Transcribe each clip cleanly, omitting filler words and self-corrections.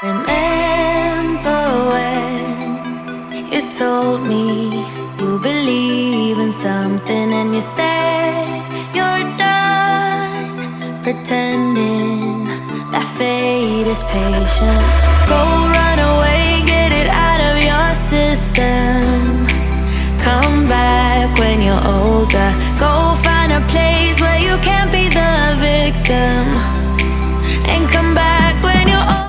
Remember when you told me you believe in something and you said you're done pretending that fate is patient. Go run away, get it out of your system. Come back when you're older. Go find a place where you can't be the victim. And come back when you're old.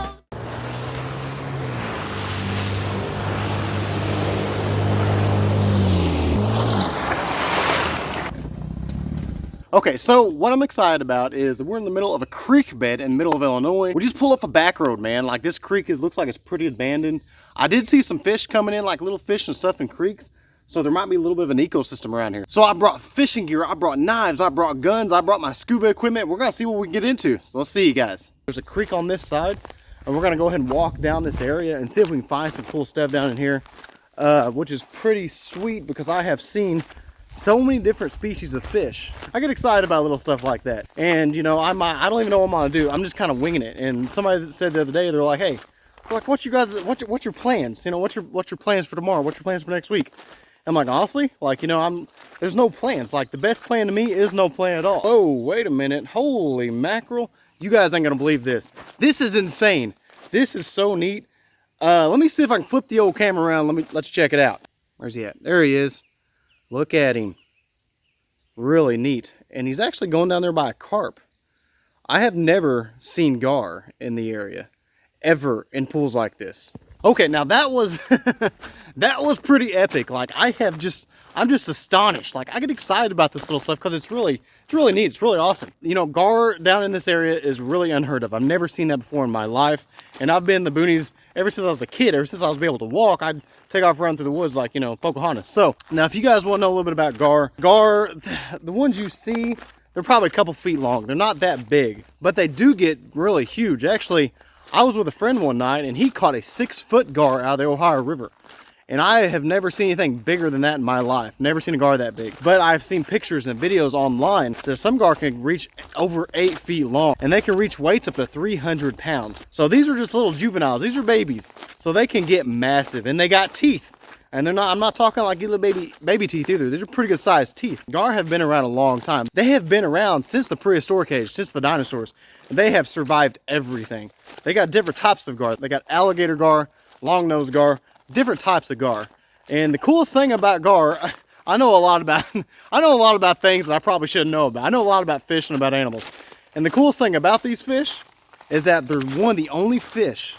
Okay, so what I'm excited about is we're in the middle of a creek bed in the middle of Illinois. We just pulled off a back road, man. Like, this creek looks like it's pretty abandoned. I did see some fish coming in, like little fish and stuff in creeks. So there might be a little bit of an ecosystem around here. So I brought fishing gear, I brought knives, I brought guns, I brought my scuba equipment. We're gonna see what we can get into. So let's see, you guys. There's a creek on this side, and we're gonna go ahead and walk down this area and see if we can find some cool stuff down in here, which is pretty sweet because I have seen so many different species of fish. I get excited about little stuff like that. And you know, I don't even know what I'm gonna do. I'm just kind of winging it. And somebody said the other day, they're like, hey, like, what's your plans? You know, what's your plans for tomorrow? What's your plans for next week? I'm like, honestly, like, you know, there's no plans. Like, the best plan to me is no plan at all. Oh, wait a minute. Holy mackerel. You guys ain't gonna believe this. This is insane. This is so neat. Let me see if I can flip the old camera around. Let's check it out. Where's he at? There he is. Look at him. Really neat. And he's actually going down there by a carp. I have never seen gar in the area, ever, in pools like this. Okay, now that was that was pretty epic. Like, I'm just astonished. Like, I get excited about this little stuff because it's really neat. It's really awesome. You know, gar down in this area is really unheard of. I've never seen that before in my life. And I've been in the boonies ever since I was a kid. Ever since I was able to walk, I'd take off running through the woods like, you know, Pocahontas. So now if you guys want to know a little bit about gar, the ones you see, they're probably a couple feet long. They're not that big, but they do get really huge. Actually, I was with a friend one night and he caught a 6-foot gar out of the Ohio River. And I have never seen anything bigger than that in my life. Never seen a gar that big. But I've seen pictures and videos online that some gar can reach over 8 feet long. And they can reach weights up to 300 pounds. So these are just little juveniles. These are babies. So they can get massive. And they got teeth. And they're not, I'm not talking like little baby teeth either. They're pretty good sized teeth. Gar have been around a long time. They have been around since the prehistoric age, since the dinosaurs. And they have survived everything. They got different types of gar. They got alligator gar, long-nosed gar, different types of gar. And the coolest thing about gar, I know a lot about things that I probably shouldn't know about. I know a lot about fish and about animals. And the coolest thing about these fish is that they're one of the only fish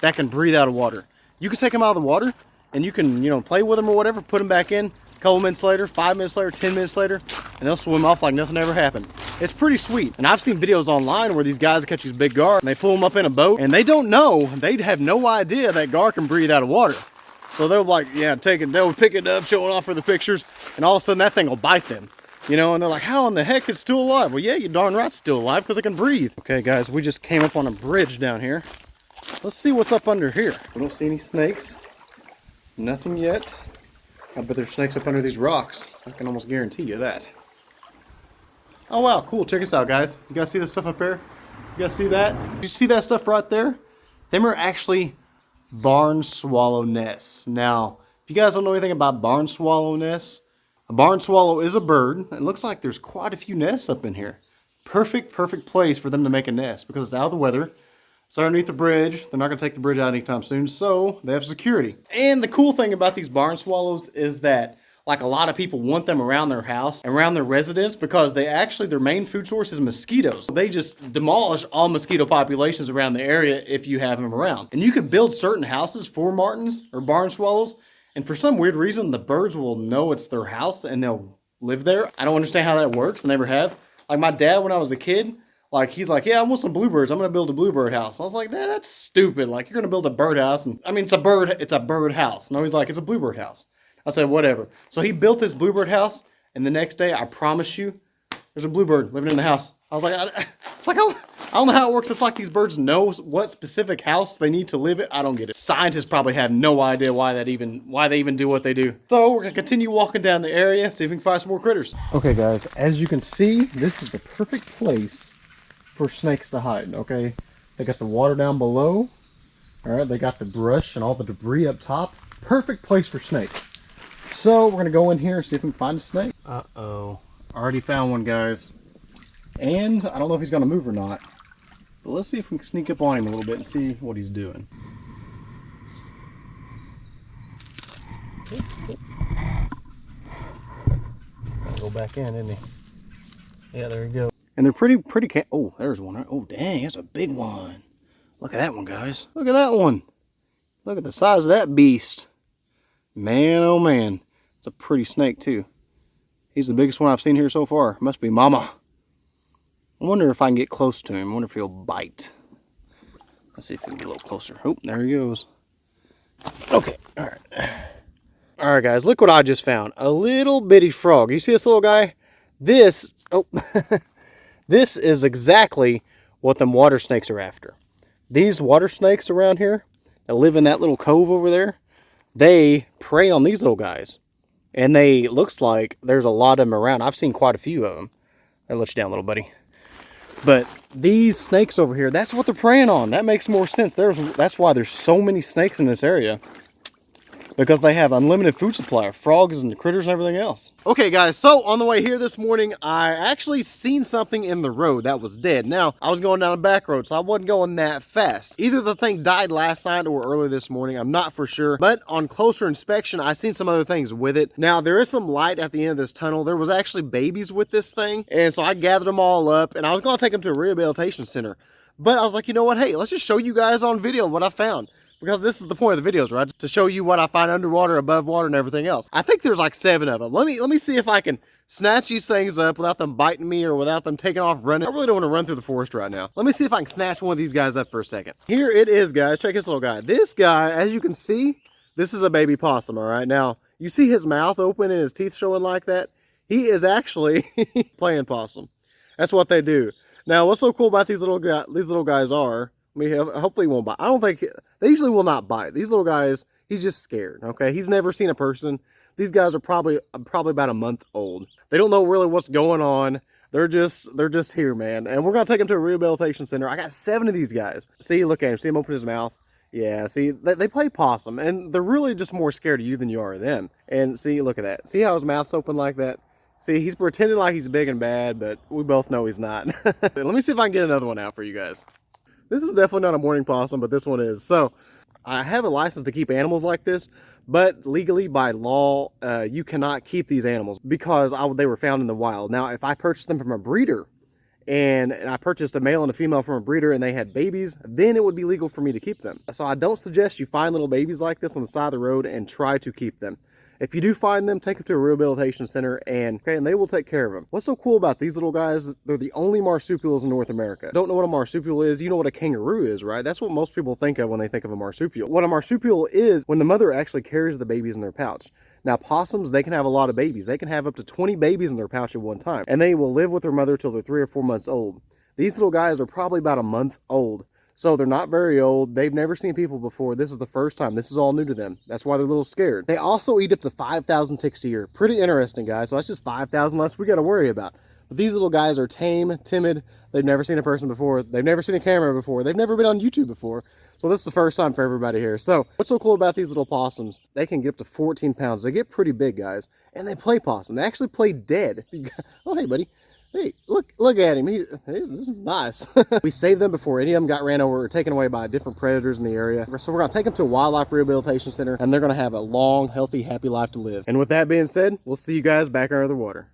that can breathe out of water. You can take them out of the water and you can, you know, play with them or whatever, put them back in, a couple minutes later, 5 minutes later, 10 minutes later, and they'll swim off like nothing ever happened. It's pretty sweet. And I've seen videos online where these guys catch these big gar and they pull them up in a boat and they don't know, they have no idea that gar can breathe out of water. So they'll like, yeah, they'll pick it up, showing off for the pictures, and all of a sudden that thing will bite them. You know, and they're like, how in the heck it's still alive? Well, yeah, you darn right it's still alive because it can breathe. Okay, guys, we just came up on a bridge down here. Let's see what's up under here. We don't see any snakes. Nothing yet. I bet there's snakes up under these rocks. I can almost guarantee you that. Oh wow, cool. Check this out, guys. You guys see this stuff up there? You guys see that? You see that stuff right there? Them are actually barn swallow nests. Now, if you guys don't know anything about barn swallow nests, a barn swallow is a bird. It looks like there's quite a few nests up in here. Perfect place for them to make a nest because it's out of the weather. It's underneath the bridge. They're not going to take the bridge out anytime soon, so they have security. And the cool thing about these barn swallows is that, like, a lot of people want them around their house, around their residence, because their main food source is mosquitoes. They just demolish all mosquito populations around the area if you have them around. And you can build certain houses for martins or barn swallows, and for some weird reason, the birds will know it's their house and they'll live there. I don't understand how that works. I never have. Like, my dad, when I was a kid, like, he's like, yeah, I want some bluebirds. I'm going to build a bluebird house. I was like, nah, that's stupid. Like, you're going to build a bird house. And I mean, it's a bird house. No, he's like, it's a bluebird house. I said, whatever. So he built this bluebird house. And the next day, I promise you, there's a bluebird living in the house. I was like, I don't know how it works. It's like these birds know what specific house they need to live in. I don't get it. Scientists probably have no idea why they even do what they do. So we're going to continue walking down the area, see if we can find some more critters. Okay, guys, as you can see, this is the perfect place for snakes to hide, okay? They got the water down below, All right, they got the brush and all the debris up top. Perfect place for snakes. So we're gonna go in here and see if we can find a snake. Uh-oh, already found one, guys. And I don't know if he's gonna move or not, but let's see if we can sneak up on him a little bit and see what he's doing. Go back in, isn't he? Yeah, there we go. And they're pretty. Oh, there's one. Oh, dang, that's a big one. Look at that one, guys. Look at that one. Look at the size of that beast. Man, oh man. It's a pretty snake, too. He's the biggest one I've seen here so far. Must be mama. I wonder if I can get close to him. I wonder if he'll bite. Let's see if we can get a little closer. Oh, there he goes. Okay, all right. All right, guys, look what I just found. A little bitty frog. You see this little guy? This, oh, this is exactly what them water snakes are after. These water snakes around here that live in that little cove over there, they prey on these little guys. And looks like there's a lot of them around. I've seen quite a few of them. I'll let you down, little buddy. But these snakes over here, that's what they're preying on. That makes more sense. That's why there's so many snakes in this area. Because they have unlimited food supply of frogs and critters and everything else. Okay, guys, so on the way here this morning, I actually seen something in the road that was dead. Now, I was going down a back road, so I wasn't going that fast. Either the thing died last night or early this morning, I'm not for sure. But on closer inspection, I seen some other things with it. Now, there is some light at the end of this tunnel. There was actually babies with this thing, and so I gathered them all up, and I was gonna take them to a rehabilitation center. But I was like, you know what, hey, let's just show you guys on video what I found. Because this is the point of the videos, right? To show you what I find underwater, above water, and everything else. I think there's like 7 of them. Let me see if I can snatch these things up without them biting me or without them taking off running. I really don't want to run through the forest right now. Let me see if I can snatch one of these guys up for a second. Here it is, guys. Check this little guy. This guy, as you can see, this is a baby possum, all right? Now, you see his mouth open and his teeth showing like that? He is actually playing possum. That's what they do. Now, what's so cool about these little guys are, hopefully he won't bite. I don't think, they usually will not bite. These little guys, he's just scared, okay? He's never seen a person. These guys are probably about a month old. They don't know really what's going on. They're just here, man. And we're gonna take them to a rehabilitation center. I got 7 of these guys. See, look at him. See him open his mouth? Yeah, see, they play possum, and they're really just more scared of you than you are of them. And see, look at that. See how his mouth's open like that? See, he's pretending like he's big and bad, but we both know he's not. Let me see if I can get another one out for you guys. This is definitely not a morning possum, but this one is. So, I have a license to keep animals like this, but legally, by law, you cannot keep these animals because they were found in the wild. Now, if I purchased them from a breeder, and I purchased a male and a female from a breeder and they had babies, then it would be legal for me to keep them. So I don't suggest you find little babies like this on the side of the road and try to keep them. If you do find them, take them to a rehabilitation center and they will take care of them. What's so cool about these little guys? They're the only marsupials in North America. Don't know what a marsupial is? You know what a kangaroo is, right? That's what most people think of when they think of a marsupial. What a marsupial is when the mother actually carries the babies in their pouch. Now, possums, they can have a lot of babies. They can have up to 20 babies in their pouch at one time, and they will live with their mother till they're 3 or 4 months old. These little guys are probably about a month old. So they're not very old. They've never seen people before. This is the first time. This is all new to them. That's why they're a little scared. They also eat up to 5,000 ticks a year. Pretty interesting, guys. So that's just 5,000 less we got to worry about. But these little guys are tame, timid. They've never seen a person before. They've never seen a camera before. They've never been on YouTube before. So this is the first time for everybody here. So what's so cool about these little possums? They can get up to 14 pounds. They get pretty big, guys. And they play possum. They actually play dead. Oh, hey, buddy. Hey, look at him. This is nice. We saved them before any of them got ran over or taken away by different predators in the area. So we're going to take them to a wildlife rehabilitation center, and they're going to have a long, healthy, happy life to live. And with that being said, we'll see you guys back under the water.